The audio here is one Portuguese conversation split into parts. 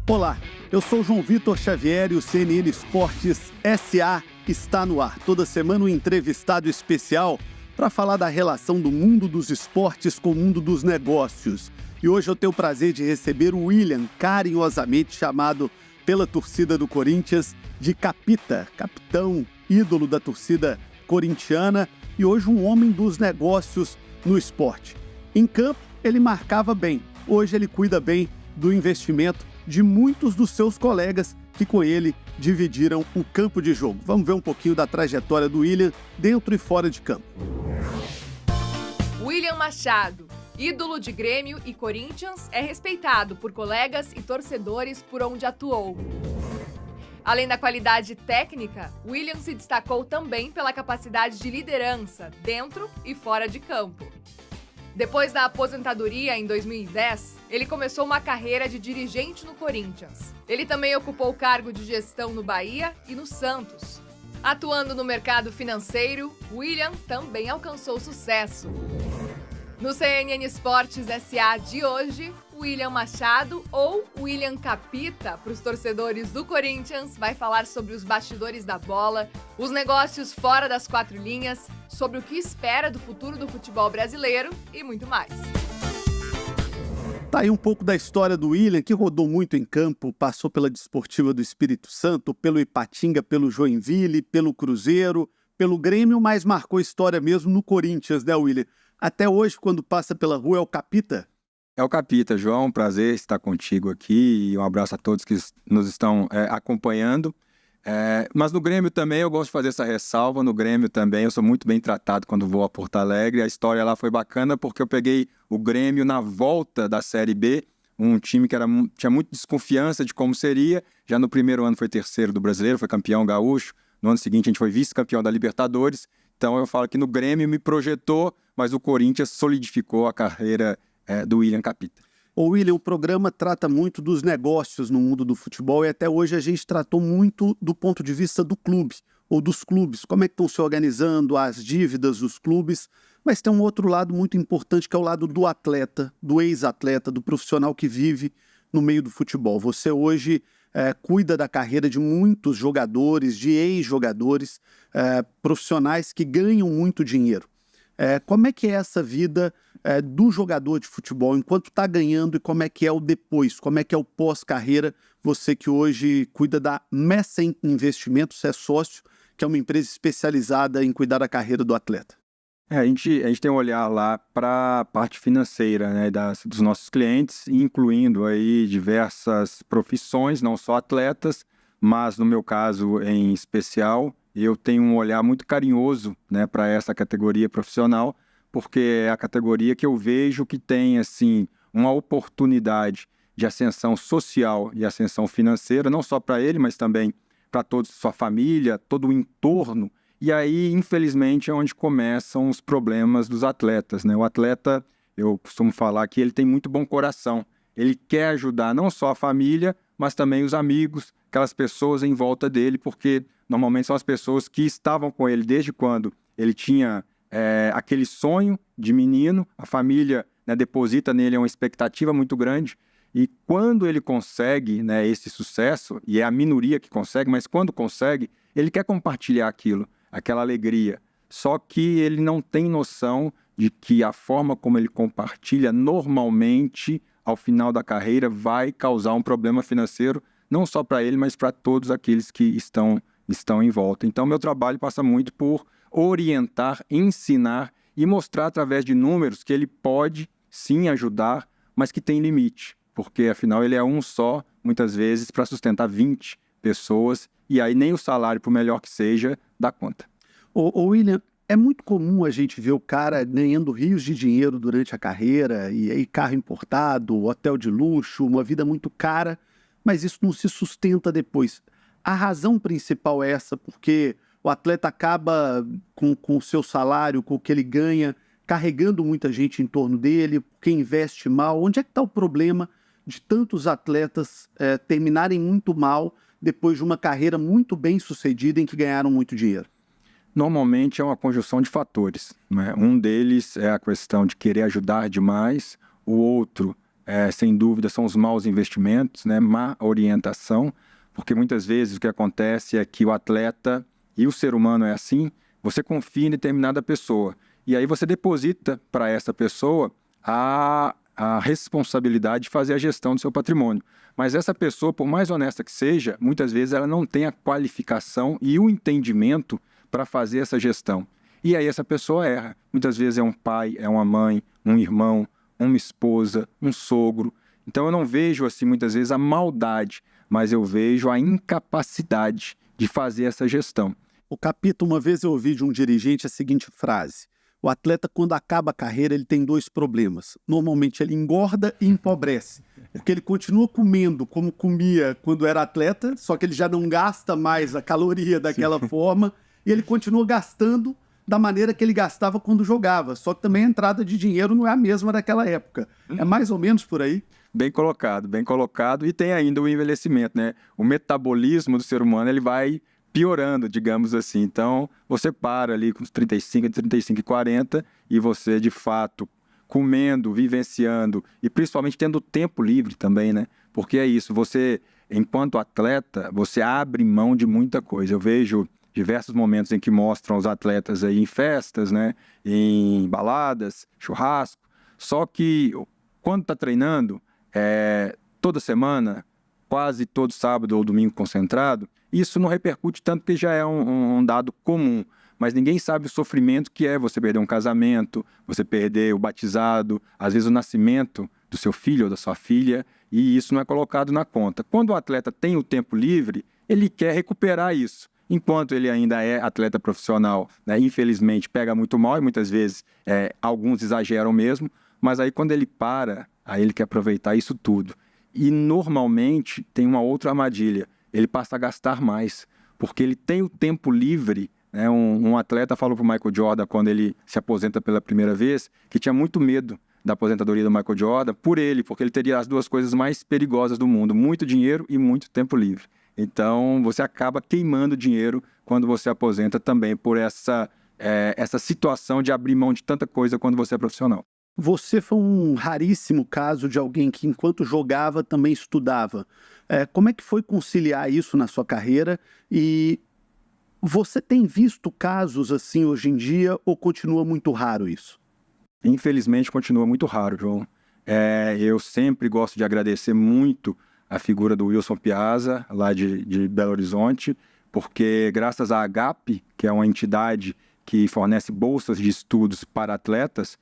Olá, eu sou João Vitor Xavier e o CNN Esportes SA está no ar. Toda semana um entrevistado especial para falar da relação do mundo dos esportes com o mundo dos negócios. E hoje eu tenho o prazer de receber o William, carinhosamente chamado pela torcida do Corinthians de Capita, capitão, ídolo da torcida corintiana e hoje um homem dos negócios no esporte. Em campo, ele marcava bem. Hoje ele cuida bem do investimento de muitos dos seus colegas que com ele dividiram o campo de jogo. Vamos ver um pouquinho da trajetória do William dentro e fora de campo. William Machado, ídolo de Grêmio e Corinthians, é respeitado por colegas e torcedores por onde atuou. Além da qualidade técnica, William se destacou também pela capacidade de liderança dentro e fora de campo. Depois da aposentadoria em 2010, ele começou uma carreira de dirigente no Corinthians. Ele também ocupou o cargo de gestão no Bahia e no Santos. Atuando no mercado financeiro, William também alcançou sucesso. No CNN Esportes SA de hoje, William Machado, ou William Capita, para os torcedores do Corinthians, vai falar sobre os bastidores da bola, os negócios fora das quatro linhas, sobre o que espera do futuro do futebol brasileiro e muito mais. Tá aí um pouco da história do William, que rodou muito em campo, passou pela Desportiva do Espírito Santo, pelo Ipatinga, pelo Joinville, pelo Cruzeiro, pelo Grêmio, mas marcou história mesmo no Corinthians, né, William? Até hoje, quando passa pela rua, é o Capita? É o Capita, João. Prazer estar contigo aqui e um abraço a todos que nos estão acompanhando. Mas no Grêmio também eu gosto de fazer essa ressalva. No Grêmio também eu sou muito bem tratado quando vou a Porto Alegre. A história lá foi bacana porque eu peguei o Grêmio na volta da Série B, um time que tinha muita desconfiança de como seria. Já no primeiro ano foi terceiro do Brasileiro, foi campeão gaúcho. No ano seguinte a gente foi vice-campeão da Libertadores. Então eu falo que no Grêmio me projetou, mas o Corinthians solidificou a carreira do William Capita. Ô William, o programa trata muito dos negócios no mundo do futebol e até hoje a gente tratou muito do ponto de vista do clube, ou dos clubes, como é que estão se organizando, as dívidas dos clubes, mas tem um outro lado muito importante que é o lado do atleta, do ex-atleta, do profissional que vive no meio do futebol. Você hoje cuida da carreira de muitos jogadores, de ex-jogadores, profissionais que ganham muito dinheiro. Como é que é essa vida do jogador de futebol enquanto está ganhando e como é que é o depois, como é que é o pós-carreira? Você que hoje cuida da Messen Investimentos, é sócio, que é uma empresa especializada em cuidar da carreira do atleta. A gente tem um olhar lá para a parte financeira, né, dos nossos clientes, incluindo aí diversas profissões, não só atletas, mas no meu caso em especial, eu tenho um olhar muito carinhoso, né, para essa categoria profissional, porque é a categoria que eu vejo que tem assim, uma oportunidade de ascensão social e ascensão financeira, não só para ele, mas também para toda sua família, todo o entorno. E aí, infelizmente, é onde começam os problemas dos atletas, né? O atleta, eu costumo falar que ele tem muito bom coração. Ele quer ajudar não só a família, mas também os amigos, aquelas pessoas em volta dele, porque normalmente são as pessoas que estavam com ele desde quando ele tinha aquele sonho de menino, a família, né, deposita nele uma expectativa muito grande, e quando ele consegue, né, esse sucesso, e é a minoria que consegue, mas quando consegue, ele quer compartilhar aquilo, aquela alegria, só que ele não tem noção de que a forma como ele compartilha normalmente, ao final da carreira, vai causar um problema financeiro, não só para ele, mas para todos aqueles que estão em volta. Então, meu trabalho passa muito por orientar, ensinar e mostrar através de números que ele pode, sim, ajudar, mas que tem limite, porque, afinal, ele é um só, muitas vezes, para sustentar 20 pessoas, e aí nem o salário, por melhor que seja, dá conta. Ô William, é muito comum a gente ver o cara ganhando rios de dinheiro durante a carreira, e aí carro importado, hotel de luxo, uma vida muito cara, mas isso não se sustenta depois. A razão principal é essa, porque o atleta acaba com o seu salário, com o que ele ganha, carregando muita gente em torno dele, porque investe mal. Onde é que está o problema de tantos atletas terminarem muito mal depois de uma carreira muito bem sucedida em que ganharam muito dinheiro? Normalmente é uma conjunção de fatores, né? Um deles é a questão de querer ajudar demais, o outro sem dúvida, são os maus investimentos, né? Má orientação, porque muitas vezes o que acontece é que o atleta e o ser humano é assim, você confia em determinada pessoa e aí você deposita para essa pessoa a responsabilidade de fazer a gestão do seu patrimônio. Mas essa pessoa, por mais honesta que seja, muitas vezes ela não tem a qualificação e o entendimento para fazer essa gestão. E aí essa pessoa erra. Muitas vezes é um pai, é uma mãe, um irmão, uma esposa, um sogro. Então eu não vejo assim muitas vezes a maldade, mas eu vejo a incapacidade de fazer essa gestão. O Capito, uma vez eu ouvi de um dirigente a seguinte frase: o atleta, quando acaba a carreira, ele tem 2 problemas. Normalmente ele engorda e empobrece, porque ele continua comendo como comia quando era atleta, só que ele já não gasta mais a caloria daquela forma, e ele continua gastando da maneira que ele gastava quando jogava, só que também a entrada de dinheiro não é a mesma daquela época. É mais ou menos por aí? Bem colocado, e tem ainda o envelhecimento, né? O metabolismo do ser humano, ele vai piorando, digamos assim. Então, você para ali com os 35 e 40 e você, de fato, comendo, vivenciando e principalmente tendo tempo livre também, né? Porque é isso, você, enquanto atleta, você abre mão de muita coisa. Eu vejo diversos momentos em que mostram os atletas aí em festas, né? Em baladas, churrasco. Só que quando está treinando, toda semana, quase todo sábado ou domingo concentrado, isso não repercute tanto porque já é um dado comum. Mas ninguém sabe o sofrimento que é você perder um casamento, você perder o batizado, às vezes o nascimento do seu filho ou da sua filha, e isso não é colocado na conta. Quando o atleta tem o tempo livre, ele quer recuperar isso. Enquanto ele ainda é atleta profissional, né, infelizmente pega muito mal e muitas vezes alguns exageram mesmo, mas aí quando ele para, aí ele quer aproveitar isso tudo. E normalmente tem uma outra armadilha, ele passa a gastar mais, porque ele tem o tempo livre, né? Um atleta falou para o Michael Jordan, quando ele se aposenta pela primeira vez, que tinha muito medo da aposentadoria do Michael Jordan por ele, porque ele teria as 2 coisas mais perigosas do mundo, muito dinheiro e muito tempo livre. Então, você acaba queimando dinheiro quando você aposenta também por essa situação de abrir mão de tanta coisa quando você é profissional. Você foi um raríssimo caso de alguém que, enquanto jogava, também estudava. Como é que foi conciliar isso na sua carreira? E você tem visto casos assim hoje em dia ou continua muito raro isso? Infelizmente, continua muito raro, João. Eu sempre gosto de agradecer muito a figura do Wilson Piazza, lá de Belo Horizonte, porque graças à AGAP, que é uma entidade que fornece bolsas de estudos para atletas,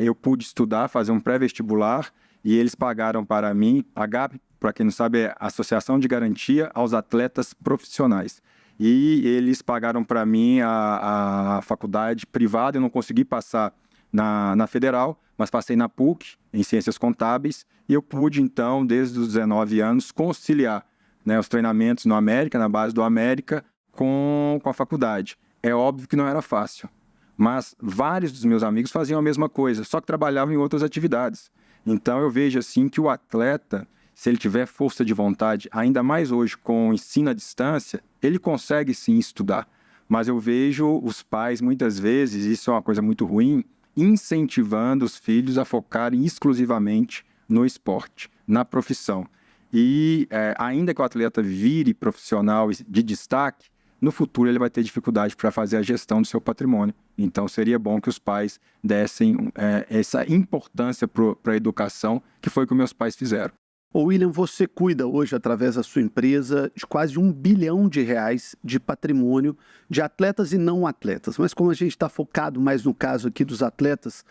eu pude estudar, fazer um pré-vestibular, e eles pagaram para mim. A AGAP, para quem não sabe, é a Associação de Garantia aos Atletas Profissionais. E eles pagaram para mim a faculdade privada. Eu não consegui passar na Federal, mas passei na PUC, em Ciências Contábeis, e eu pude, então, desde os 19 anos, conciliar, né, os treinamentos no América, na base do América, com a faculdade. É óbvio que não era fácil, mas vários dos meus amigos faziam a mesma coisa, só que trabalhavam em outras atividades. Então, eu vejo assim que o atleta, se ele tiver força de vontade, ainda mais hoje com o ensino à distância, ele consegue sim estudar. Mas eu vejo os pais, muitas vezes, isso é uma coisa muito ruim, incentivando os filhos a focarem exclusivamente no esporte, na profissão. E ainda que o atleta vire profissional de destaque, no futuro ele vai ter dificuldade para fazer a gestão do seu patrimônio. Então seria bom que os pais dessem essa importância para a educação, que foi o que meus pais fizeram. Ô William, você cuida hoje, através da sua empresa, de quase R$1 bilhão de patrimônio de atletas e não atletas. Mas como a gente está focado mais no caso aqui dos atletas,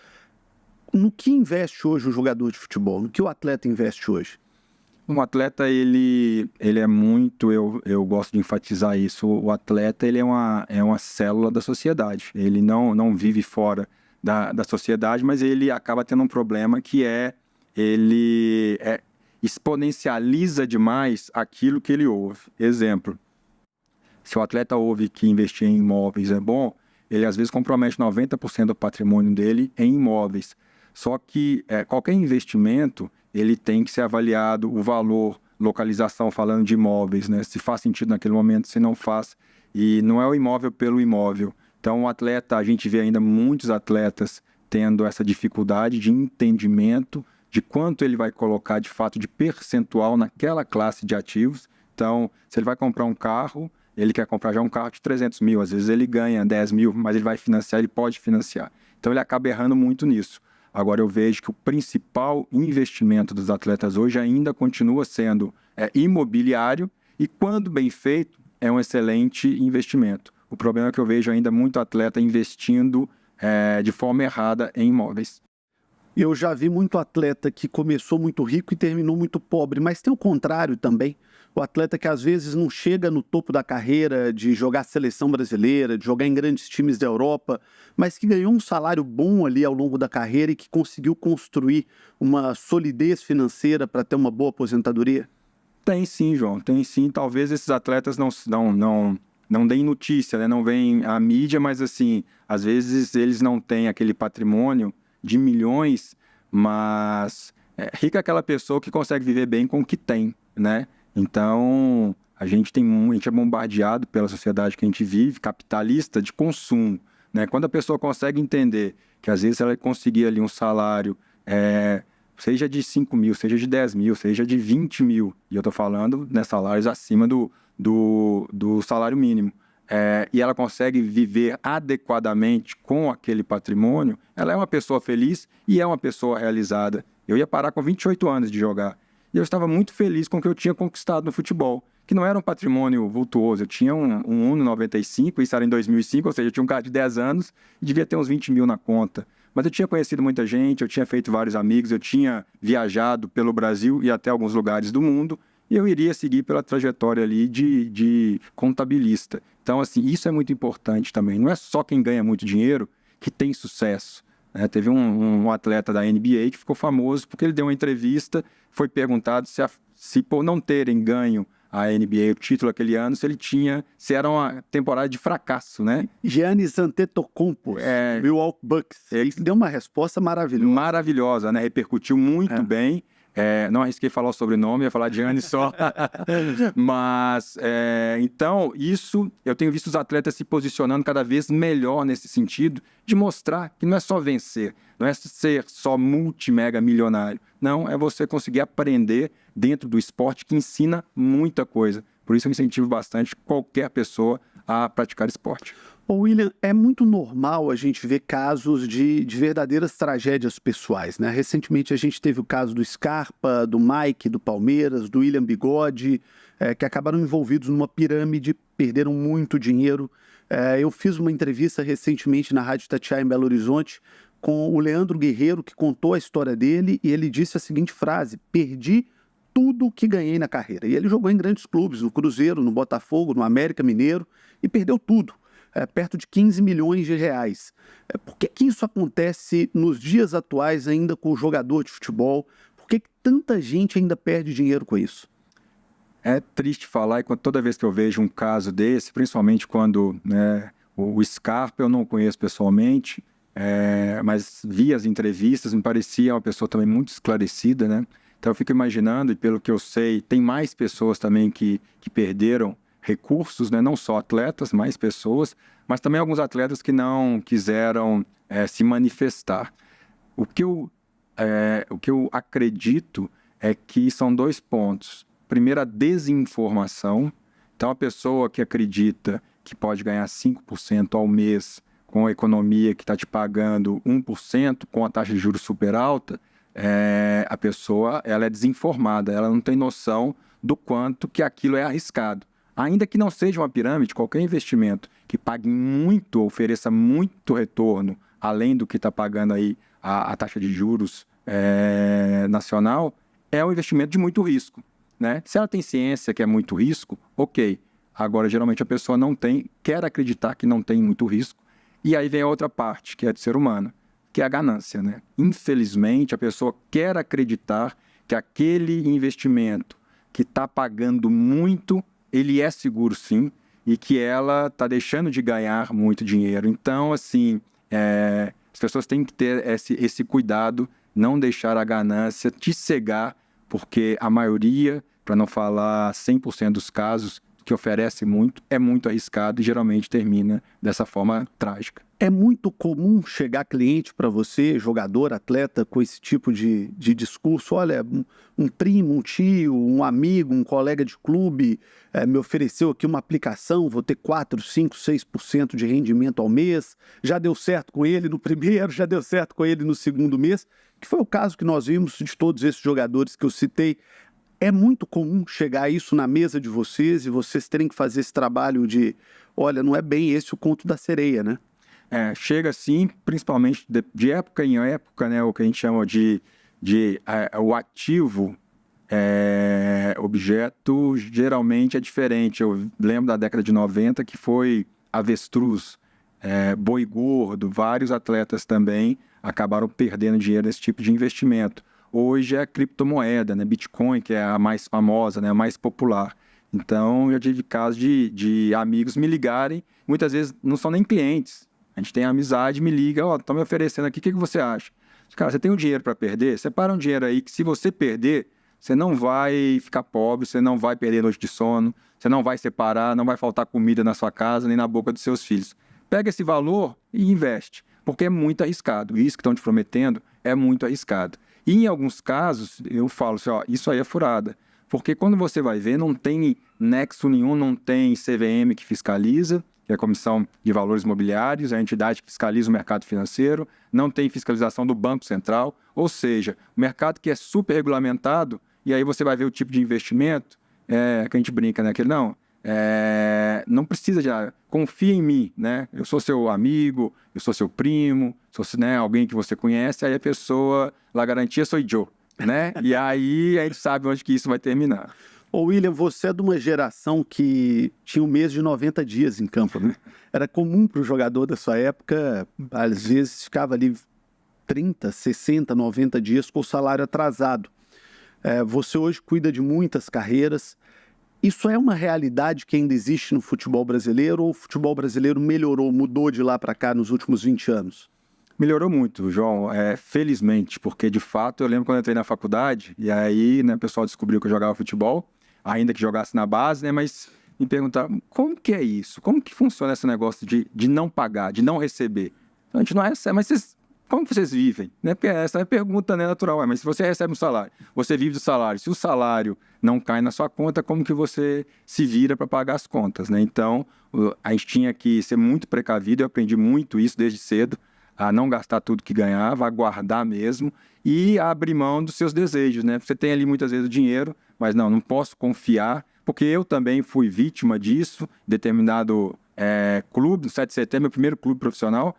no que investe hoje o jogador de futebol? No que o atleta investe hoje? Um atleta, ele é muito, eu gosto de enfatizar isso, o atleta ele é uma célula da sociedade. Ele não vive fora da sociedade, mas ele acaba tendo um problema que ele exponencializa demais aquilo que ele ouve. Exemplo, se o atleta ouve que investir em imóveis é bom, ele às vezes compromete 90% do patrimônio dele em imóveis. Só que qualquer investimento, ele tem que ser avaliado, o valor, localização, falando de imóveis, né? Se faz sentido naquele momento, se não faz. E não é o imóvel pelo imóvel. Então, o atleta, a gente vê ainda muitos atletas tendo essa dificuldade de entendimento de quanto ele vai colocar de fato de percentual naquela classe de ativos. Então, se ele vai comprar um carro, ele quer comprar já um carro de 300 mil, às vezes ele ganha 10 mil, mas ele vai financiar, ele pode financiar. Então, ele acaba errando muito nisso. Agora, eu vejo que o principal investimento dos atletas hoje ainda continua sendo imobiliário e, quando bem feito, é um excelente investimento. O problema é que eu vejo ainda muito atleta investindo de forma errada em imóveis. Eu já vi muito atleta que começou muito rico e terminou muito pobre, mas tem o contrário também. O atleta que às vezes não chega no topo da carreira de jogar seleção brasileira, de jogar em grandes times da Europa, mas que ganhou um salário bom ali ao longo da carreira e que conseguiu construir uma solidez financeira para ter uma boa aposentadoria? Tem sim, João, tem sim. Talvez esses atletas não deem notícia, né? Não vem à mídia, mas assim, às vezes eles não têm aquele patrimônio de milhões, mas rica é aquela pessoa que consegue viver bem com o que tem, né? Então, a gente é bombardeado pela sociedade que a gente vive, capitalista, de consumo, né? Quando a pessoa consegue entender que às vezes ela conseguir ali um salário, seja de 5 mil, seja de 10 mil, seja de 20 mil, e eu estou falando, né, salários acima do salário mínimo, e ela consegue viver adequadamente com aquele patrimônio, ela é uma pessoa feliz e é uma pessoa realizada. Eu ia parar com 28 anos de jogar. E eu estava muito feliz com o que eu tinha conquistado no futebol, que não era um patrimônio vultuoso. Eu tinha um Uno 95, isso era em 2005, ou seja, eu tinha um cara de 10 anos e devia ter uns 20 mil na conta. Mas eu tinha conhecido muita gente, eu tinha feito vários amigos, eu tinha viajado pelo Brasil e até alguns lugares do mundo, e eu iria seguir pela trajetória ali de contabilista. Então, assim, isso é muito importante também. Não é só quem ganha muito dinheiro que tem sucesso. Teve um atleta da NBA que ficou famoso porque ele deu uma entrevista, foi perguntado se por não terem ganho a NBA, o título aquele ano, se era uma temporada de fracasso, né? Giannis Antetokounmpo, Milwaukee Bucks. Ele deu uma resposta maravilhosa. Maravilhosa, né? Repercutiu muito bem. Não arrisquei falar o sobrenome, ia falar de Giannis só. Mas, então, isso, eu tenho visto os atletas se posicionando cada vez melhor nesse sentido, de mostrar que não é só vencer, não é ser só multimega milionário. Não, é você conseguir aprender dentro do esporte que ensina muita coisa. Por isso eu incentivo bastante qualquer pessoa a praticar esporte. Ô William, é muito normal a gente ver casos de verdadeiras tragédias pessoais, né? Recentemente a gente teve o caso do Scarpa, do Mike, do Palmeiras, do William Bigode, que acabaram envolvidos numa pirâmide, perderam muito dinheiro. Eu fiz uma entrevista recentemente na Rádio Itatiaia, em Belo Horizonte, com o Leandro Guerreiro, que contou a história dele, e ele disse a seguinte frase: perdi tudo que ganhei na carreira. E ele jogou em grandes clubes, no Cruzeiro, no Botafogo, no América Mineiro, e perdeu tudo. Perto de 15 milhões de reais. Por que isso acontece nos dias atuais ainda com o jogador de futebol? Por que tanta gente ainda perde dinheiro com isso? É triste falar, e toda vez que eu vejo um caso desse, principalmente quando o Scarpa eu não conheço pessoalmente, mas vi as entrevistas, me parecia uma pessoa também muito esclarecida, né? Então eu fico imaginando, e pelo que eu sei, tem mais pessoas também que perderam recursos, né? Não só atletas, mais pessoas, mas também alguns atletas que não quiseram se manifestar. O que eu acredito é que são 2 pontos. Primeiro, a desinformação. Então, a pessoa que acredita que pode ganhar 5% ao mês com a economia que está te pagando 1%, com a taxa de juros super alta, a pessoa ela é desinformada, ela não tem noção do quanto que aquilo é arriscado. Ainda que não seja uma pirâmide, qualquer investimento que pague muito, ofereça muito retorno, além do que está pagando aí a taxa de juros nacional, é um investimento de muito risco, né? Se ela tem ciência que é muito risco, ok. Agora, geralmente a pessoa não tem, quer acreditar que não tem muito risco, e aí vem a outra parte, que é do ser humano, que é a ganância, né? Infelizmente, a pessoa quer acreditar que aquele investimento que está pagando muito, ele é seguro sim, e que ela está deixando de ganhar muito dinheiro. Então, assim, as pessoas têm que ter esse cuidado, não deixar a ganância te cegar, porque a maioria, para não falar 100% dos casos, que oferece muito, é muito arriscado e geralmente termina dessa forma trágica. É muito comum chegar cliente para você, jogador, atleta, com esse tipo de discurso. Olha, um primo, um tio, um amigo, um colega de clube me ofereceu aqui uma aplicação, vou ter 4, 5, 6% de rendimento ao mês. Já deu certo com ele no primeiro, já deu certo com ele no segundo mês, que foi o caso que nós vimos de todos esses jogadores que eu citei. É muito comum chegar isso na mesa de vocês e vocês terem que fazer esse trabalho de, olha, não é bem esse o conto da sereia, né? Chega sim, principalmente de época em época, né, o que a gente chama o ativo objeto geralmente é diferente. Eu lembro da década de 90 que foi avestruz, boi gordo, vários atletas também acabaram perdendo dinheiro nesse tipo de investimento. Hoje é a criptomoeda, né, Bitcoin, que é a mais famosa, né, a mais popular. Então, eu tive casos de amigos me ligarem, muitas vezes não são nem clientes. A gente tem amizade, me liga, estão me oferecendo aqui, o que você acha? Cara, você tem um dinheiro para perder? Separa um dinheiro aí que se você perder, você não vai ficar pobre, você não vai perder noite de sono, você não vai separar, não vai faltar comida na sua casa nem na boca dos seus filhos. Pega esse valor e investe, porque é muito arriscado. Isso que estão te prometendo é muito arriscado. E em alguns casos, eu falo assim, isso aí é furada. Porque quando você vai ver, não tem nexo nenhum, não tem CVM que fiscaliza, que é a Comissão de Valores Imobiliários, a entidade que fiscaliza o mercado financeiro, não tem fiscalização do Banco Central, ou seja, o mercado que é super regulamentado, e aí você vai ver o tipo de investimento, que a gente brinca, né? Que não precisa de nada, confia em mim, né? Eu sou seu amigo, eu sou seu primo, sou, né, alguém que você conhece, aí a pessoa, la garantia sou eu, né? E aí a gente sabe onde que isso vai terminar. Ô William, você é de uma geração que tinha um mês de 90 dias em campo, né? Era comum para o jogador da sua época, às vezes ficava ali 30, 60, 90 dias com o salário atrasado. Você hoje cuida de muitas carreiras. Isso é uma realidade que ainda existe no futebol brasileiro ou o futebol brasileiro melhorou, mudou de lá para cá nos últimos 20 anos? Melhorou muito, João, felizmente, porque de fato eu lembro quando eu entrei na faculdade e aí, né, o pessoal descobriu que eu jogava futebol, ainda que jogasse na base, né, mas me perguntaram como que é isso? Como que funciona esse negócio de não pagar, de não receber? Então a gente não recebe, mas como vocês vivem? Né? Porque essa é a pergunta, né, natural, mas se você recebe um salário, você vive do salário, se o salário não cai na sua conta, como que você se vira para pagar as contas, né? Então a gente tinha que ser muito precavido, eu aprendi muito isso desde cedo, a não gastar tudo que ganhava, a guardar mesmo e a abrir mão dos seus desejos, né? Você tem ali muitas vezes o dinheiro, mas não posso confiar, porque eu também fui vítima disso, determinado clube, no 7 de setembro, meu primeiro clube profissional,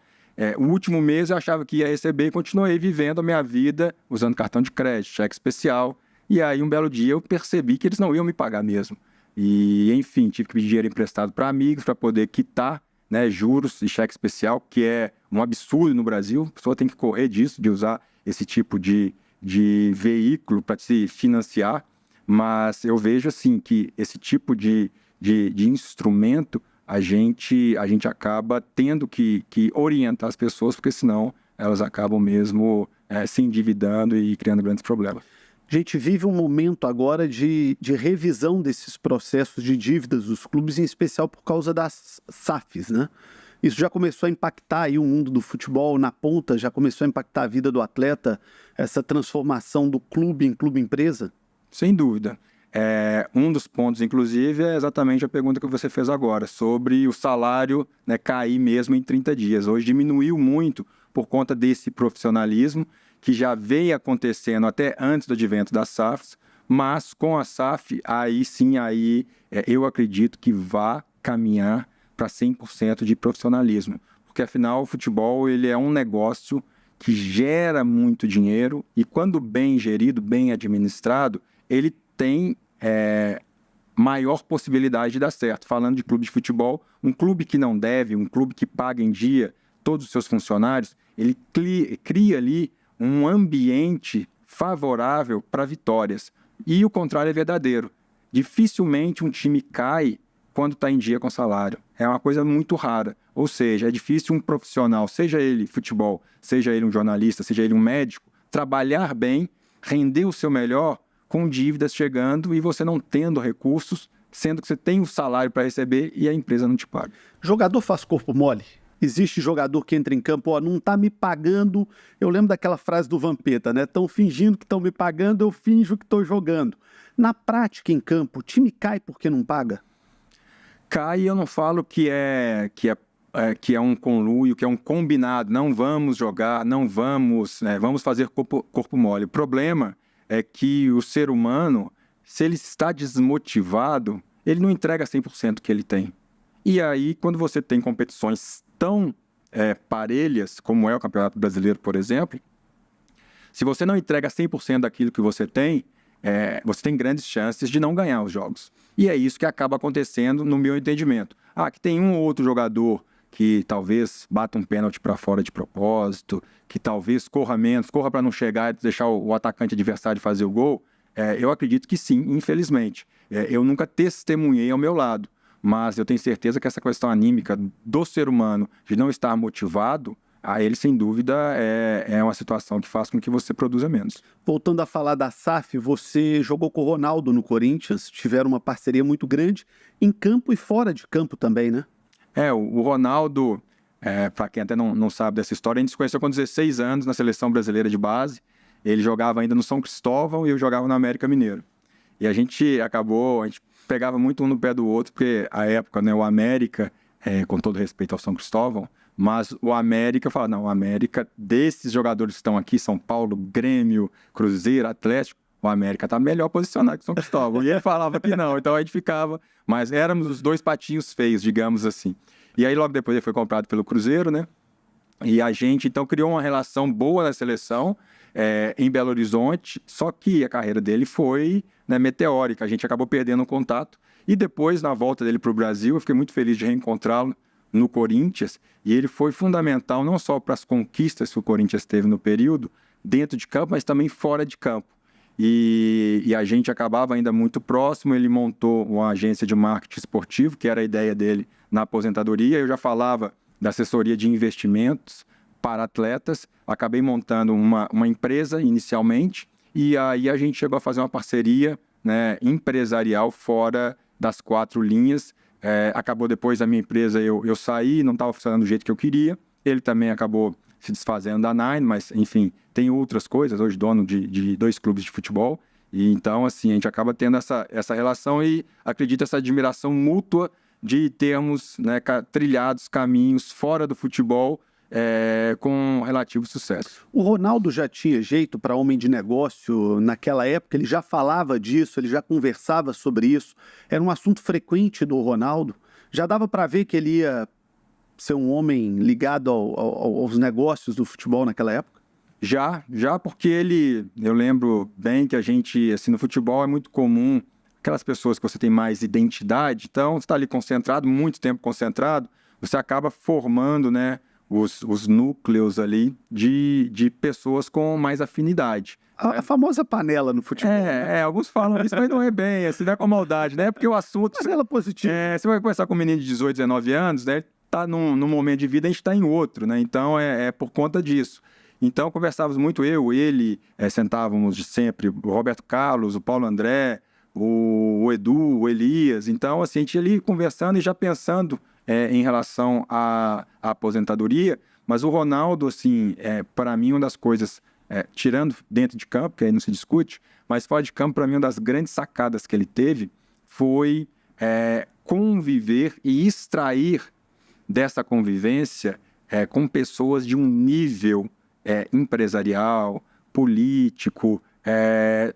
o último mês eu achava que ia receber e continuei vivendo a minha vida usando cartão de crédito, cheque especial, e aí um belo dia eu percebi que eles não iam me pagar mesmo. E, enfim, tive que pedir dinheiro emprestado para amigos para poder quitar, né, juros e cheque especial, que é um absurdo no Brasil. A pessoa tem que correr disso, de usar esse tipo de veículo para se financiar. Mas eu vejo assim que esse tipo de instrumento a gente acaba tendo que orientar as pessoas, porque senão elas acabam mesmo se endividando e criando grandes problemas. A gente vive um momento agora de revisão desses processos de dívidas dos clubes, em especial por causa das SAFs, né? Isso já começou a impactar aí o mundo do futebol na ponta, já começou a impactar a vida do atleta, essa transformação do clube em clube-empresa? Sem dúvida. Um dos pontos, inclusive, é exatamente a pergunta que você fez agora, sobre o salário, né, cair mesmo em 30 dias. Hoje diminuiu muito por conta desse profissionalismo, que já veio acontecendo até antes do advento das SAFs, mas com a SAF, aí sim, eu acredito que vai caminhar para 100% de profissionalismo. Porque, afinal, o futebol ele é um negócio que gera muito dinheiro e, quando bem gerido, bem administrado, ele tem maior possibilidade de dar certo. Falando de clube de futebol, um clube que não deve, um clube que paga em dia todos os seus funcionários, ele cria ali um ambiente favorável para vitórias. E o contrário é verdadeiro. Dificilmente um time cai quando está em dia com salário. É uma coisa muito rara. Ou seja, é difícil um profissional, seja ele futebol, seja ele um jornalista, seja ele um médico, trabalhar bem, render o seu melhor com dívidas chegando e você não tendo recursos, sendo que você tem o salário para receber e a empresa não te paga. Jogador faz corpo mole? Existe jogador que entra em campo, ó, não tá me pagando. Eu lembro daquela frase do Vampeta, né? Estão fingindo que estão me pagando, eu finjo que estou jogando. Na prática, em campo, o time cai porque não paga? Cai, eu não falo que é um conluio, que é um combinado. Não vamos jogar, não vamos, vamos fazer corpo mole. O problema é que o ser humano, se ele está desmotivado, ele não entrega 100% que ele tem. E aí, quando você tem competições tão parelhas, como é o Campeonato Brasileiro, por exemplo, se você não entrega 100% daquilo que você tem grandes chances de não ganhar os jogos. E é isso que acaba acontecendo no meu entendimento. Que tem um ou outro jogador que talvez bata um pênalti para fora de propósito, que talvez corra menos, corra para não chegar e deixar o atacante adversário fazer o gol, eu acredito que sim, infelizmente. Eu nunca testemunhei ao meu lado, mas eu tenho certeza que essa questão anímica do ser humano de não estar motivado, a ele, sem dúvida, é uma situação que faz com que você produza menos. Voltando a falar da SAF, você jogou com o Ronaldo no Corinthians, tiveram uma parceria muito grande, em campo e fora de campo também, né? O Ronaldo, para quem até não sabe dessa história, a gente se conheceu com 16 anos na Seleção Brasileira de Base. Ele jogava ainda no São Cristóvão e eu jogava no América Mineiro. E a gente pegava muito um no pé do outro, porque a época, né, o América, com todo respeito ao São Cristóvão, mas o América fala, não, o América, desses jogadores que estão aqui, São Paulo, Grêmio, Cruzeiro, Atlético, o América está melhor posicionado que o São Cristóvão. E ele falava que não, então a gente ficava, mas éramos os dois patinhos feios, digamos assim. E aí logo depois ele foi comprado pelo Cruzeiro, né? E a gente então criou uma relação boa na seleção, em Belo Horizonte, só que a carreira dele foi, né, meteórica, a gente acabou perdendo o contato. E depois, na volta dele para o Brasil, eu fiquei muito feliz de reencontrá-lo no Corinthians, e ele foi fundamental não só para as conquistas que o Corinthians teve no período, dentro de campo, mas também fora de campo. E a gente acabava ainda muito próximo, ele montou uma agência de marketing esportivo, que era a ideia dele na aposentadoria. Eu já falava da assessoria de investimentos para atletas, acabei montando uma empresa inicialmente, e aí a gente chegou a fazer uma parceria, né, empresarial fora das 4 linhas. Acabou depois da minha empresa, eu saí, não estava funcionando do jeito que eu queria, ele também acabou se desfazendo da Nine, mas enfim, tem outras coisas, hoje dono de 2 clubes de futebol, e então assim, a gente acaba tendo essa relação e acredito essa admiração mútua de termos, né, trilhados caminhos fora do futebol com relativo sucesso. O Ronaldo já tinha jeito para homem de negócio naquela época, ele já falava disso, ele já conversava sobre isso, era um assunto frequente do Ronaldo, já dava para ver que ele ia ser um homem ligado aos negócios do futebol naquela época? Já porque eu lembro bem que a gente, assim, no futebol é muito comum aquelas pessoas que você tem mais identidade, então você está ali concentrado, muito tempo concentrado, você acaba formando, né, os núcleos ali de pessoas com mais afinidade. A famosa panela no futebol. Alguns falam isso, mas não é bem, assim, não é com maldade, né? Porque o assunto... Panela positiva. Você vai conversar com um menino de 18, 19 anos, né? Tá num momento de vida, a gente está em outro, né? Então, é por conta disso. Então, conversávamos muito, ele, sentávamos sempre, o Roberto Carlos, o Paulo André, o Edu, o Elias. Então, assim, a gente ia ali conversando e já pensando em relação à aposentadoria, mas o Ronaldo, assim, para mim, uma das coisas, tirando dentro de campo, que aí não se discute, mas fora de campo, para mim, uma das grandes sacadas que ele teve foi conviver e extrair dessa convivência com pessoas de um nível empresarial, político,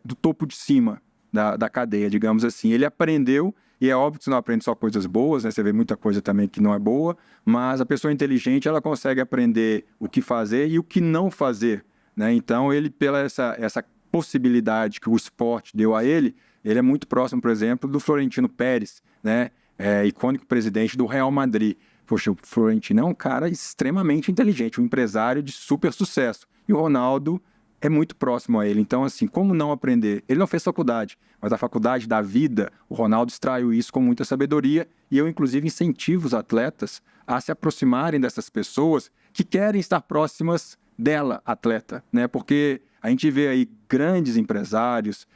do topo de cima da cadeia, digamos assim. Ele aprendeu, e é óbvio que você não aprende só coisas boas, né? Você vê muita coisa também que não é boa, mas a pessoa inteligente, ela consegue aprender o que fazer e o que não fazer, né? Então, ele, pela essa possibilidade que o esporte deu a ele é muito próximo, por exemplo, do Florentino Pérez, né? Icônico presidente do Real Madrid. Poxa, o Florentino é um cara extremamente inteligente, um empresário de super sucesso. E o Ronaldo é muito próximo a ele. Então, assim, como não aprender? Ele não fez faculdade, mas a faculdade da vida, o Ronaldo extraiu isso com muita sabedoria. E eu, inclusive, incentivo os atletas a se aproximarem dessas pessoas que querem estar próximas dela, atleta, né? Porque a gente vê aí grandes empresários,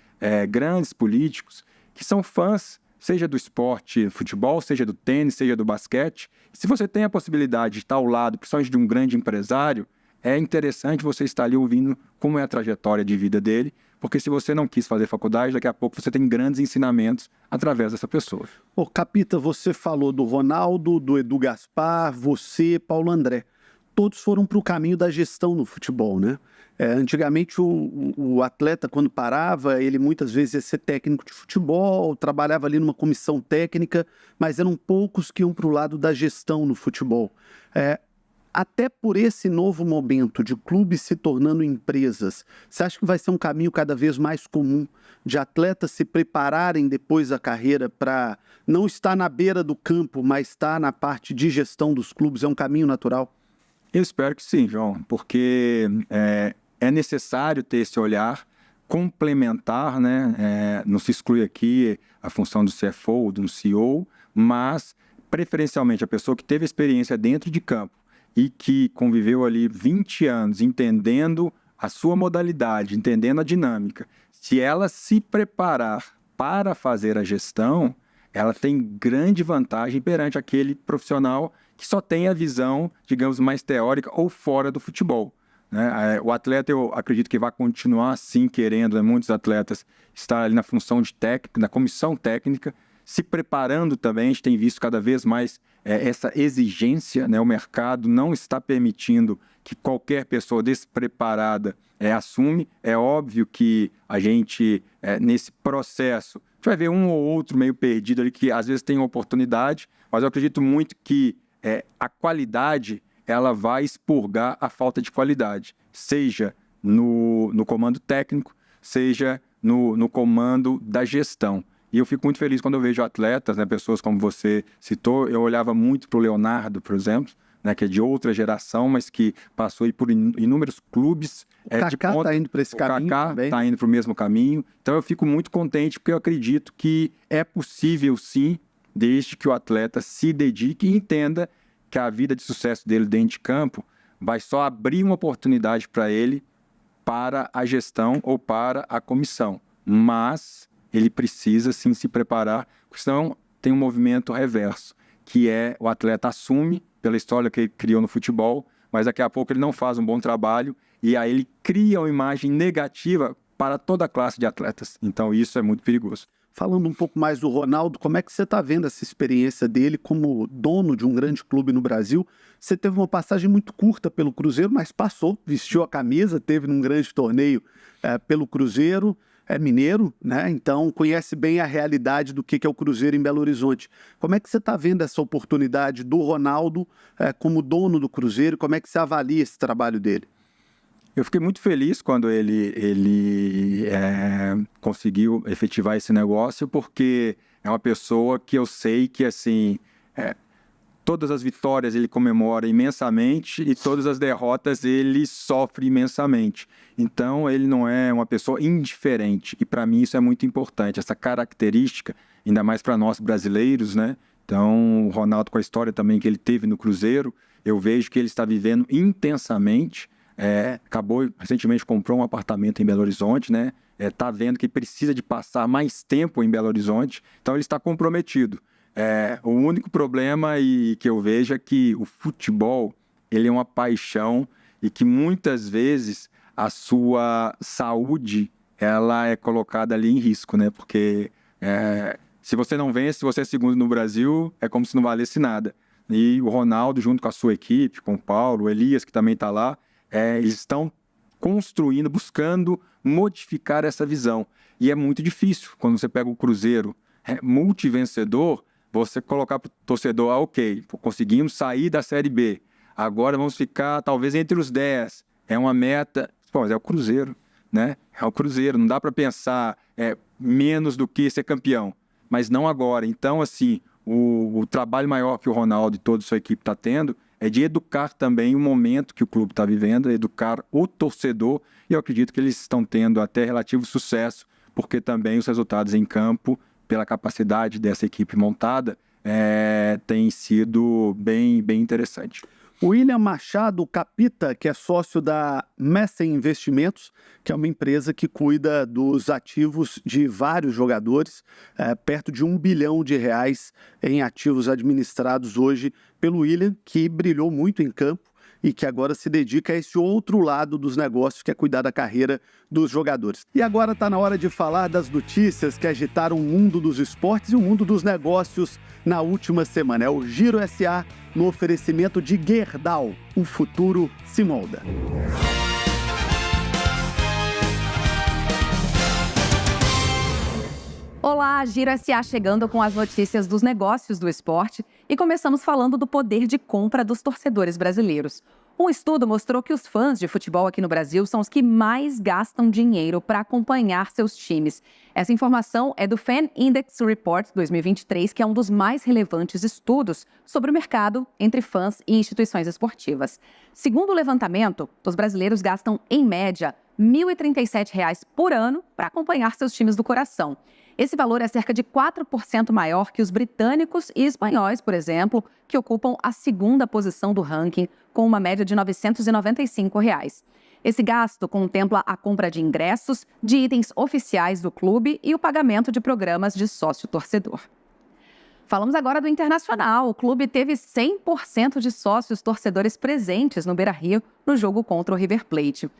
grandes políticos, que são fãs seja do esporte, futebol, seja do tênis, seja do basquete. Se você tem a possibilidade de estar ao lado, principalmente de um grande empresário, é interessante você estar ali ouvindo como é a trajetória de vida dele, porque se você não quis fazer faculdade, daqui a pouco você tem grandes ensinamentos através dessa pessoa. Ô, Capita, você falou do Ronaldo, do Edu Gaspar, você, Paulo André. Todos foram para o caminho da gestão no futebol, né? Antigamente, o atleta, quando parava, ele muitas vezes ia ser técnico de futebol, trabalhava ali numa comissão técnica, mas eram poucos que iam para o lado da gestão no futebol. Até por esse novo momento de clubes se tornando empresas, você acha que vai ser um caminho cada vez mais comum de atletas se prepararem depois da carreira para não estar na beira do campo, mas estar na parte de gestão dos clubes? É um caminho natural? Eu espero que sim, João, porque é necessário ter esse olhar complementar, né? Não se exclui aqui a função do CFO, do CEO, mas preferencialmente a pessoa que teve experiência dentro de campo e que conviveu ali 20 anos entendendo a sua modalidade, entendendo a dinâmica. Se ela se preparar para fazer a gestão, ela tem grande vantagem perante aquele profissional que só tem a visão, digamos, mais teórica ou fora do futebol, né? O atleta, eu acredito que vai continuar assim querendo, né? Muitos atletas estar ali na função de técnico, na comissão técnica, se preparando também. A gente tem visto cada vez mais essa exigência, né? O mercado não está permitindo que qualquer pessoa despreparada assume. É óbvio que a gente, nesse processo, a gente vai ver um ou outro meio perdido ali que às vezes tem uma oportunidade, mas eu acredito muito que a qualidade ela vai expurgar a falta de qualidade, seja no comando técnico, seja no comando da gestão. E eu fico muito feliz quando eu vejo atletas, né, pessoas como você citou. Eu olhava muito para o Leonardo, por exemplo, né, que é de outra geração, mas que passou aí por inúmeros clubes. O Kaká está indo para esse caminho também. O Kaká está indo para o mesmo caminho. Então eu fico muito contente porque eu acredito que é possível sim, desde que o atleta se dedique e entenda que a vida de sucesso dele dentro de campo vai só abrir uma oportunidade para ele para a gestão ou para a comissão. Mas ele precisa sim se preparar, porque senão tem um movimento reverso, que é o atleta assume pela história que ele criou no futebol, mas daqui a pouco ele não faz um bom trabalho e aí ele cria uma imagem negativa para toda a classe de atletas. Então isso é muito perigoso. Falando um pouco mais do Ronaldo, como é que você está vendo essa experiência dele como dono de um grande clube no Brasil? Você teve uma passagem muito curta pelo Cruzeiro, mas passou, vestiu a camisa, teve num grande torneio pelo Cruzeiro, é mineiro, né? Então conhece bem a realidade do que é o Cruzeiro em Belo Horizonte. Como é que você está vendo essa oportunidade do Ronaldo como dono do Cruzeiro? Como é que você avalia esse trabalho dele? Eu fiquei muito feliz quando ele conseguiu efetivar esse negócio, porque é uma pessoa que eu sei que, assim, todas as vitórias ele comemora imensamente e todas as derrotas ele sofre imensamente. Então, ele não é uma pessoa indiferente e, para mim, isso é muito importante, essa característica, ainda mais para nós brasileiros, né? Então, o Ronaldo, com a história também que ele teve no Cruzeiro, eu vejo que ele está vivendo intensamente. Acabou, recentemente comprou um apartamento em Belo Horizonte, né? Tá vendo que precisa de passar mais tempo em Belo Horizonte, então ele está comprometido. O único problema que eu vejo é que o futebol ele é uma paixão e que muitas vezes a sua saúde ela é colocada ali em risco, né? Porque se você não vence, se você é segundo no Brasil, é como se não valesse nada. E o Ronaldo, junto com a sua equipe, com o Paulo, o Elias, que também está lá, eles estão construindo, buscando modificar essa visão. E é muito difícil, quando você pega o Cruzeiro multivencedor, você colocar para o torcedor, ok, conseguimos sair da Série B, agora vamos ficar talvez entre os 10. É uma meta, pô, é o Cruzeiro, né? É o Cruzeiro, não dá para pensar menos do que ser campeão, mas não agora. Então, assim, o trabalho maior que o Ronaldo e toda a sua equipe está tendo é de educar também o momento que o clube está vivendo, educar o torcedor, e eu acredito que eles estão tendo até relativo sucesso, porque também os resultados em campo, pela capacidade dessa equipe montada, tem sido bem interessante. O William Machado Capita, que é sócio da Messen Investimentos, que é uma empresa que cuida dos ativos de vários jogadores, perto de R$1 bilhão em ativos administrados hoje pelo William, que brilhou muito em campo e que agora se dedica a esse outro lado dos negócios, que é cuidar da carreira dos jogadores. E agora está na hora de falar das notícias que agitaram o mundo dos esportes e o mundo dos negócios na última semana. É o Giro SA no oferecimento de Gerdau. O futuro se molda. Olá, Giro SA chegando com as notícias dos negócios do esporte e começamos falando do poder de compra dos torcedores brasileiros. Um estudo mostrou que os fãs de futebol aqui no Brasil são os que mais gastam dinheiro para acompanhar seus times. Essa informação é do Fan Index Report 2023, que é um dos mais relevantes estudos sobre o mercado entre fãs e instituições esportivas. Segundo o levantamento, os brasileiros gastam, em média, R$ 1.037 por ano para acompanhar seus times do coração. Esse valor é cerca de 4% maior que os britânicos e espanhóis, por exemplo, que ocupam a segunda posição do ranking, com uma média de R$ 995. Esse gasto contempla a compra de ingressos, de itens oficiais do clube e o pagamento de programas de sócio-torcedor. Falamos agora do Internacional. O clube teve 100% de sócios torcedores presentes no Beira-Rio no jogo contra o River Plate.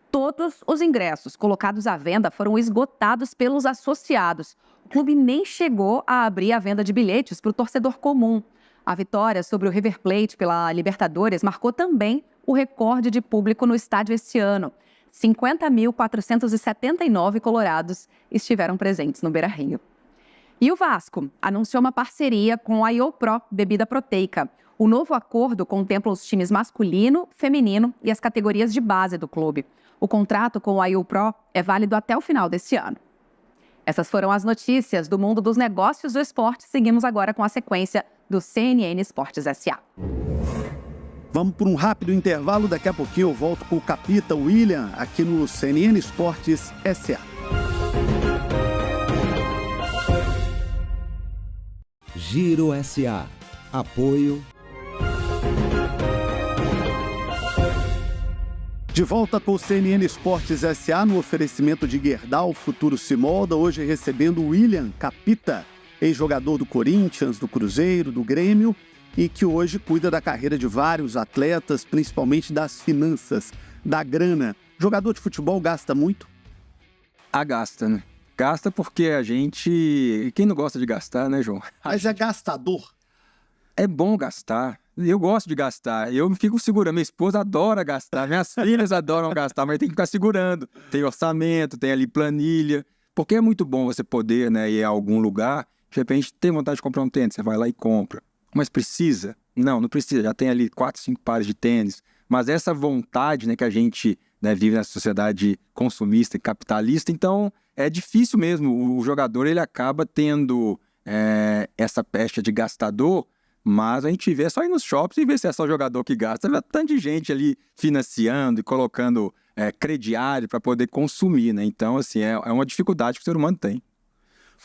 Todos os ingressos colocados à venda foram esgotados pelos associados. O clube nem chegou a abrir a venda de bilhetes para o torcedor comum. A vitória sobre o River Plate pela Libertadores marcou também o recorde de público no estádio esse ano. 50.479 colorados estiveram presentes no Beira-Rio. E o Vasco anunciou uma parceria com a IOPRO Bebida Proteica. O novo acordo contempla os times masculino, feminino e as categorias de base do clube. O contrato com a IOPRO é válido até o final desse ano. Essas foram as notícias do mundo dos negócios do esporte. Seguimos agora com a sequência do CNN Esportes SA. Vamos por um rápido intervalo. Daqui a pouquinho eu volto com o Capita William aqui no CNN Esportes SA. Giro SA. Apoio. De volta com o CNN Esportes SA no oferecimento de Gerdau, o futuro se molda. Hoje recebendo o William Capita, ex-jogador do Corinthians, do Cruzeiro, do Grêmio, e que hoje cuida da carreira de vários atletas, principalmente das finanças, da grana. Jogador de futebol gasta muito? Gasta, né? Gasta porque a gente... Quem não gosta de gastar, né, João? Mas é gastador? É bom gastar. Eu gosto de gastar. Eu fico segurando. Minha esposa adora gastar. Minhas filhas adoram gastar, mas tem que ficar segurando. Tem orçamento, tem ali planilha. Porque é muito bom você poder, né, ir a algum lugar. De repente, tem vontade de comprar um tênis. Você vai lá e compra. Mas precisa? Não precisa. Já tem ali 4, 5 pares de tênis. Mas essa vontade, né, que a gente, né, vive nessa sociedade consumista e capitalista, então é difícil mesmo. O jogador ele acaba tendo essa pecha de gastador. Mas a gente vê só ir nos shoppings e ver se é só jogador que gasta. Vê tanta gente ali financiando e colocando crediário para poder consumir, né? Então, assim, é uma dificuldade que o ser humano tem.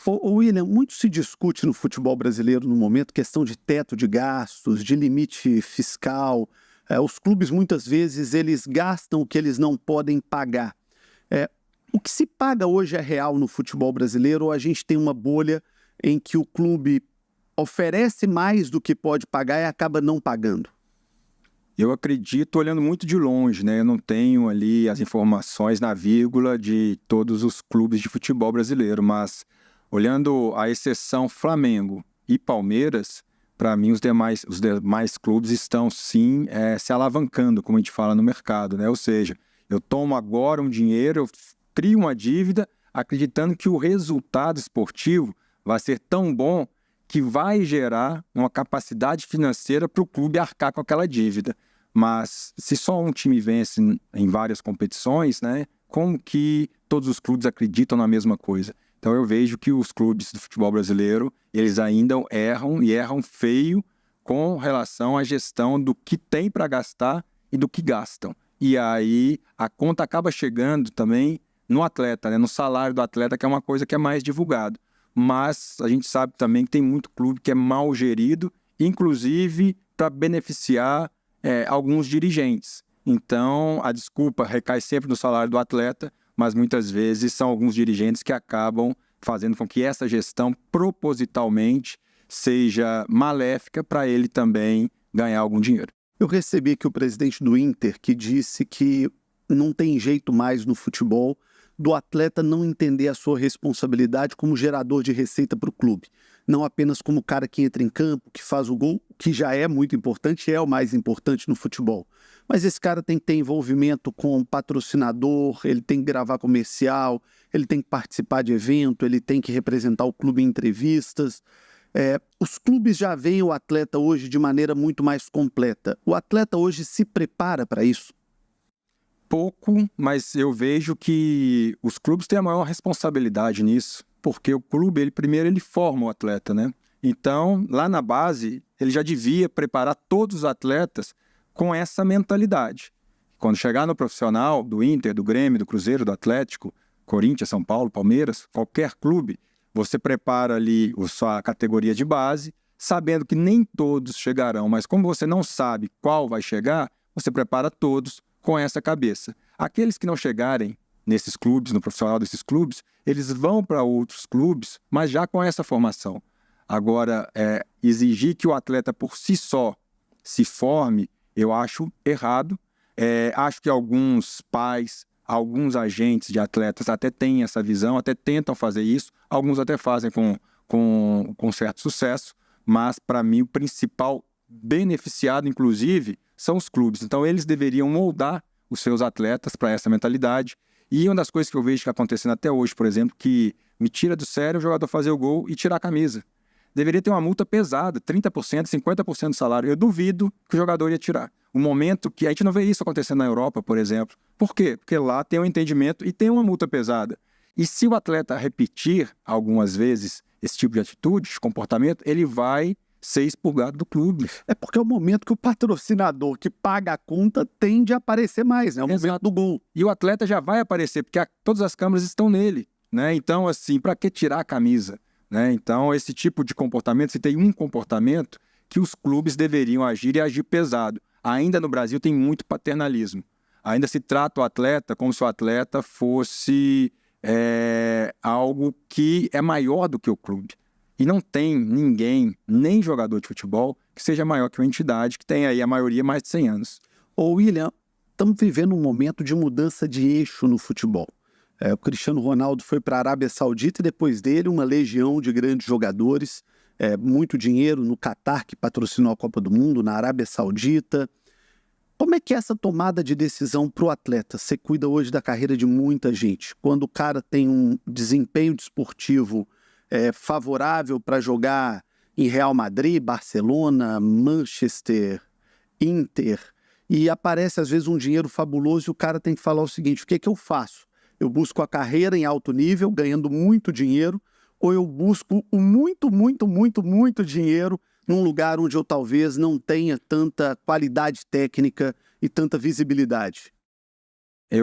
William, muito se discute no futebol brasileiro no momento questão de teto de gastos, de limite fiscal. Os clubes, muitas vezes, eles gastam o que eles não podem pagar. O que se paga hoje é real no futebol brasileiro ou a gente tem uma bolha em que o clube oferece mais do que pode pagar e acaba não pagando? Eu acredito olhando muito de longe, né? Eu não tenho ali as informações na vírgula de todos os clubes de futebol brasileiro, mas olhando a exceção Flamengo e Palmeiras, para mim os demais clubes estão sim se alavancando, como a gente fala no mercado, né? Ou seja, eu tomo agora um dinheiro, eu crio uma dívida, acreditando que o resultado esportivo vai ser tão bom que vai gerar uma capacidade financeira para o clube arcar com aquela dívida. Mas se só um time vence em várias competições, né, como que todos os clubes acreditam na mesma coisa? Então eu vejo que os clubes do futebol brasileiro, eles ainda erram e erram feio com relação à gestão do que tem para gastar e do que gastam. E aí a conta acaba chegando também no atleta, né, no salário do atleta, que é uma coisa que é mais divulgado. Mas a gente sabe também que tem muito clube que é mal gerido, inclusive para beneficiar alguns dirigentes. Então, a desculpa recai sempre no salário do atleta, mas muitas vezes são alguns dirigentes que acabam fazendo com que essa gestão propositalmente seja maléfica para ele também ganhar algum dinheiro. Eu recebi aqui o presidente do Inter que disse que não tem jeito mais no futebol do atleta não entender a sua responsabilidade como gerador de receita para o clube. Não apenas como o cara que entra em campo, que faz o gol, que já é muito importante, é o mais importante no futebol. Mas esse cara tem que ter envolvimento com patrocinador, ele tem que gravar comercial, ele tem que participar de evento, ele tem que representar o clube em entrevistas. Os clubes já veem o atleta hoje de maneira muito mais completa. O atleta hoje se prepara para isso? Pouco, mas eu vejo que os clubes têm a maior responsabilidade nisso, porque o clube, primeiro ele forma o atleta, né? Então, lá na base, ele já devia preparar todos os atletas com essa mentalidade. Quando chegar no profissional, do Inter, do Grêmio, do Cruzeiro, do Atlético, Corinthians, São Paulo, Palmeiras, qualquer clube, você prepara ali a sua categoria de base, sabendo que nem todos chegarão, mas como você não sabe qual vai chegar, você prepara todos com essa cabeça. Aqueles que não chegarem nesses clubes, no profissional desses clubes, eles vão para outros clubes, mas já com essa formação. Agora, exigir que o atleta por si só se forme, eu acho errado. Acho que alguns pais, alguns agentes de atletas até têm essa visão, até tentam fazer isso, alguns até fazem com certo sucesso, mas para mim o principal beneficiado, inclusive, são os clubes. Então, eles deveriam moldar os seus atletas para essa mentalidade. E uma das coisas que eu vejo que acontecendo até hoje, por exemplo, que me tira do sério o jogador fazer o gol e tirar a camisa. Deveria ter uma multa pesada, 30%, 50% do salário. Eu duvido que o jogador ia tirar. O momento que a gente não vê isso acontecendo na Europa, por exemplo. Por quê? Porque lá tem um entendimento e tem uma multa pesada. E se o atleta repetir algumas vezes esse tipo de atitude, de comportamento, ele vai ser expurgado do clube. É porque é o momento que o patrocinador que paga a conta tende a aparecer mais, né? É o momento do gol. E o atleta já vai aparecer, porque todas as câmeras estão nele, né? Então, assim, para que tirar a camisa? Né? Então, esse tipo de comportamento, se tem um comportamento que os clubes deveriam agir e agir pesado. Ainda no Brasil tem muito paternalismo. Ainda se trata o atleta como se o atleta fosse algo que é maior do que o clube. E não tem ninguém, nem jogador de futebol, que seja maior que uma entidade que tem aí a maioria mais de 100 anos. Ô William, estamos vivendo um momento de mudança de eixo no futebol. O Cristiano Ronaldo foi para a Arábia Saudita e depois dele uma legião de grandes jogadores, muito dinheiro no Catar, que patrocinou a Copa do Mundo, na Arábia Saudita. Como é que é essa tomada de decisão para o atleta? Você cuida hoje da carreira de muita gente. Quando o cara tem um desempenho desportivo favorável para jogar em Real Madrid, Barcelona, Manchester, Inter, e aparece às vezes um dinheiro fabuloso e o cara tem que falar o seguinte: o que é que eu faço? Eu busco a carreira em alto nível, ganhando muito dinheiro, ou eu busco o muito dinheiro num lugar onde eu talvez não tenha tanta qualidade técnica e tanta visibilidade?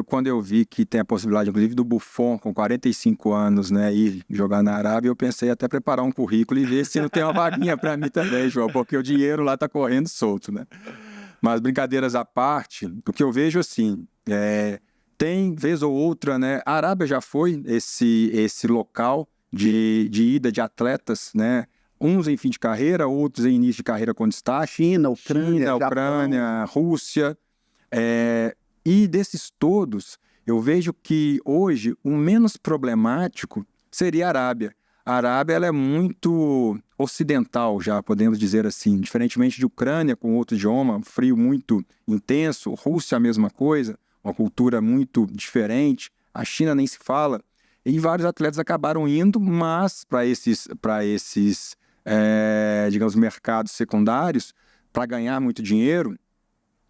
Quando eu vi que tem a possibilidade, inclusive, do Buffon, com 45 anos, né, ir jogar na Arábia, eu pensei até preparar um currículo e ver se não tem uma vaguinha para mim também, João, porque o dinheiro lá está correndo solto, né? Mas, brincadeiras à parte, o que eu vejo, assim, tem, vez ou outra, né, a Arábia já foi esse local de ida de atletas, né, uns em fim de carreira, outros em início de carreira com destaque. China, Ucrânia, Rússia, e desses todos, eu vejo que hoje o menos problemático seria a Arábia. A Arábia ela é muito ocidental, já podemos dizer assim, diferentemente de Ucrânia, com outro idioma, frio muito intenso, Rússia a mesma coisa, uma cultura muito diferente, a China nem se fala, e vários atletas acabaram indo, mas para esses digamos, mercados secundários, para ganhar muito dinheiro.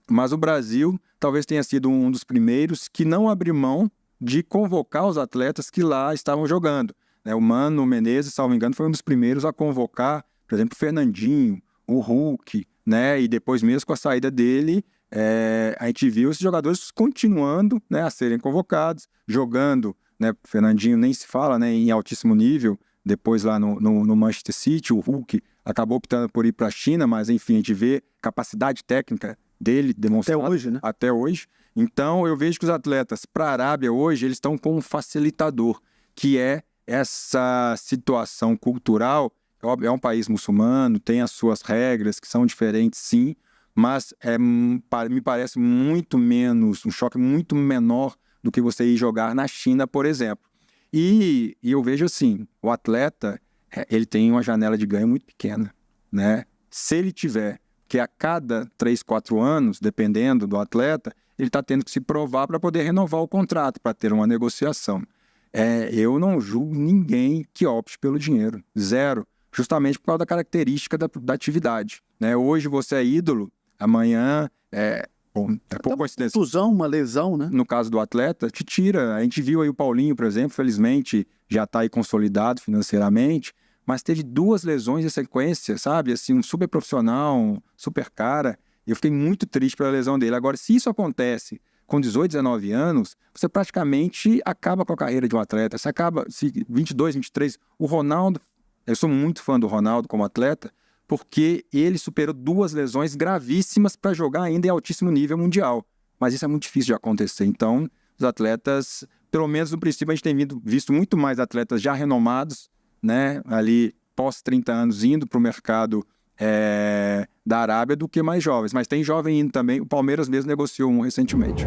Mas o Brasil talvez tenha sido um dos primeiros que não abriu mão de convocar os atletas que lá estavam jogando. O Mano Menezes, salvo engano, foi um dos primeiros a convocar, por exemplo, o Fernandinho, o Hulk, né? E depois mesmo com a saída dele, a gente viu esses jogadores continuando, né, a serem convocados, jogando, né? O Fernandinho nem se fala, né, em altíssimo nível, depois lá no Manchester City, o Hulk acabou optando por ir para a China, mas enfim, a gente vê capacidade técnica dele demonstrado Até hoje, né? até hoje. Então, eu vejo que os atletas para a Arábia hoje, eles estão com um facilitador, que é essa situação cultural. É um país muçulmano, tem as suas regras que são diferentes, sim, mas me parece muito menos, um choque muito menor do que você ir jogar na China, por exemplo. E eu vejo assim, o atleta, ele tem uma janela de ganho muito pequena, né? Se ele tiver que a cada 3, 4 anos, dependendo do atleta, ele está tendo que se provar para poder renovar o contrato, para ter uma negociação. Eu não julgo ninguém que opte pelo dinheiro, zero, justamente por causa da característica da atividade, né? Hoje você é ídolo, amanhã por coincidência. Uma contusão, uma lesão, né? No caso do atleta, te tira. A gente viu aí o Paulinho, por exemplo, felizmente já está aí consolidado financeiramente, mas teve 2 lesões em sequência, sabe? Assim, um super profissional, um super cara. E eu fiquei muito triste pela lesão dele. Agora, se isso acontece com 18, 19 anos, você praticamente acaba com a carreira de um atleta. Você acaba, se 22, 23, o Ronaldo, eu sou muito fã do Ronaldo como atleta, porque ele superou 2 lesões gravíssimas para jogar ainda em altíssimo nível mundial. Mas isso é muito difícil de acontecer. Então, os atletas, pelo menos no princípio, a gente tem visto muito mais atletas já renomados, né, ali pós 30 anos, indo para o mercado da Arábia do que mais jovens. Mas tem jovem indo também. O Palmeiras mesmo negociou um recentemente.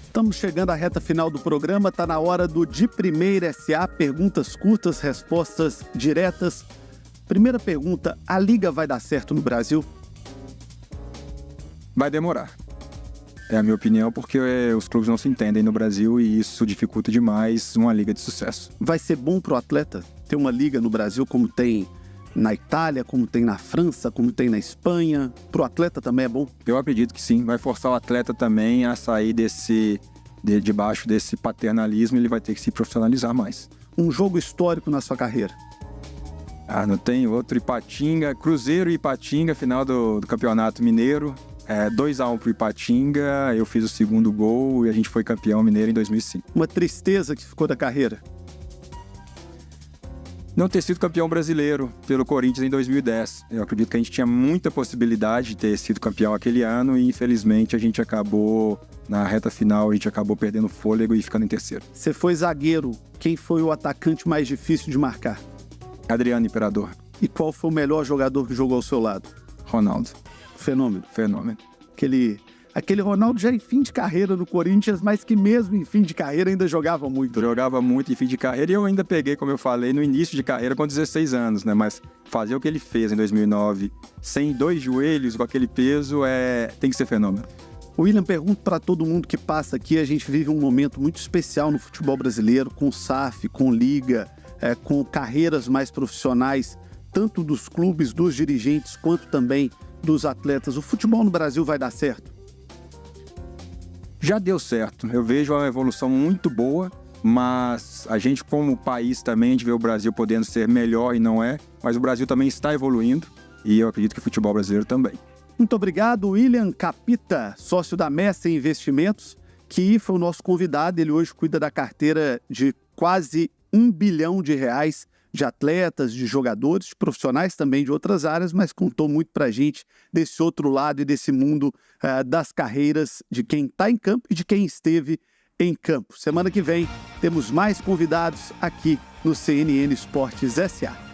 Estamos chegando à reta final do programa, está na hora do De Primeira SA, perguntas curtas, respostas diretas. Primeira pergunta, a Liga vai dar certo no Brasil? Vai demorar. É a minha opinião, porque os clubes não se entendem no Brasil e isso dificulta demais uma liga de sucesso. Vai ser bom para o atleta ter uma liga no Brasil como tem na Itália, como tem na França, como tem na Espanha? Para o atleta também é bom? Eu acredito que sim. Vai forçar o atleta também a sair debaixo desse paternalismo e ele vai ter que se profissionalizar mais. Um jogo histórico na sua carreira? Não tem outro. Ipatinga, Cruzeiro e Ipatinga, final do Campeonato Mineiro. 2-1 pro Ipatinga, eu fiz o 2º gol e a gente foi campeão mineiro em 2005. Uma tristeza que ficou da carreira? Não ter sido campeão brasileiro pelo Corinthians em 2010. Eu acredito que a gente tinha muita possibilidade de ter sido campeão aquele ano e infelizmente a gente acabou, na reta final, a gente acabou perdendo fôlego e ficando em terceiro. Você foi zagueiro, quem foi o atacante mais difícil de marcar? Adriano Imperador. E qual foi o melhor jogador que jogou ao seu lado? Ronaldo. Fenômeno. Aquele Ronaldo já em fim de carreira no Corinthians, mas que mesmo em fim de carreira ainda jogava muito. Jogava muito em fim de carreira e eu ainda peguei, como eu falei, no início de carreira com 16 anos, né? Mas fazer o que ele fez em 2009, sem 2 joelhos, com aquele peso, tem que ser fenômeno. William, pergunto para todo mundo que passa aqui, a gente vive um momento muito especial no futebol brasileiro, com SAF, com Liga, com carreiras mais profissionais, tanto dos clubes, dos dirigentes, quanto também dos atletas. O futebol no Brasil vai dar certo? Já deu certo. Eu vejo uma evolução muito boa, mas a gente como país também, a gente vê o Brasil podendo ser melhor e não é, mas o Brasil também está evoluindo e eu acredito que o futebol brasileiro também. Muito obrigado, William Capita, sócio da Messi Investimentos, que foi o nosso convidado. Ele hoje cuida da carteira de quase R$1 bilhão de atletas, de jogadores, de profissionais também de outras áreas, mas contou muito pra gente desse outro lado e desse mundo das carreiras de quem está em campo e de quem esteve em campo. Semana que vem temos mais convidados aqui no CNN Esportes SA.